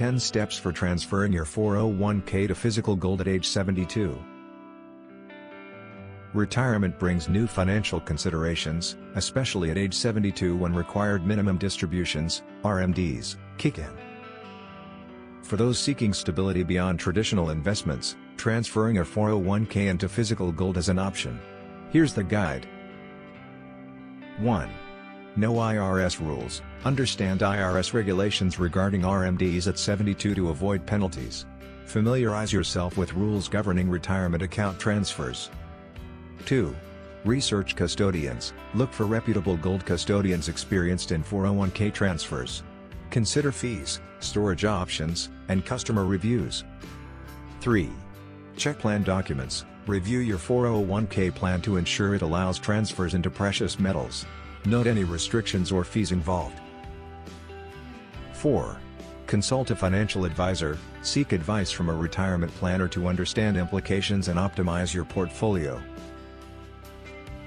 10 steps for transferring your 401k to physical gold at age 72. Retirement brings new financial considerations, especially at age 72 when required minimum distributions, RMDs, kick in. For those seeking stability beyond traditional investments, transferring a 401k into physical gold is an option. Here's the guide. 1. Know IRS rules. Understand IRS regulations regarding RMDs at 72 to avoid penalties. Familiarize yourself with rules governing retirement account transfers. 2. Research custodians. Look for reputable gold custodians experienced in 401k transfers. Consider fees, storage options, and customer reviews. 3. Check plan documents. Review your 401k plan to ensure it allows transfers into precious metals. Note any restrictions or fees involved. 4. Consult a financial advisor. Seek advice from a retirement planner to understand implications and optimize your portfolio.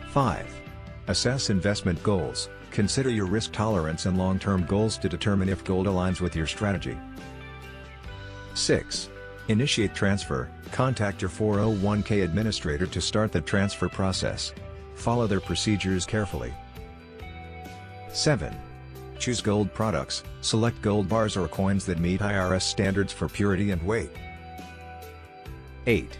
5. Assess investment goals. Consider your risk tolerance and long-term goals to determine if gold aligns with your strategy. 6. Initiate transfer. Contact your 401k administrator to start the transfer process. Follow their procedures carefully. 7. Choose gold products. Select gold bars or coins that meet IRS standards for purity and weight. 8.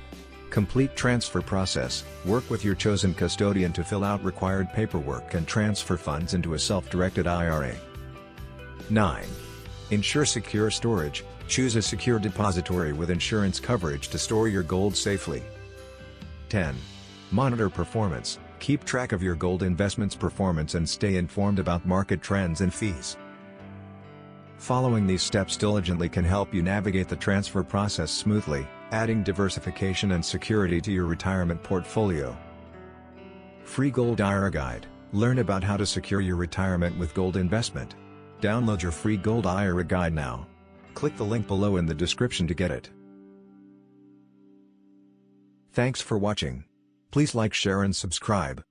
Complete transfer process. Work with your chosen custodian to fill out required paperwork and transfer funds into a self-directed IRA. 9. Ensure secure storage. Choose a secure depository with insurance coverage to store your gold safely. 10. Monitor performance. Keep track of your gold investment's performance and stay informed about market trends and fees. Following these steps diligently can help you navigate the transfer process smoothly, adding diversification and security to your retirement portfolio. Free Gold IRA Guide. Learn about how to secure your retirement with gold investment. Download your free Gold IRA Guide now. Click the link below in the description to get it. Thanks for watching. Please like, share and subscribe.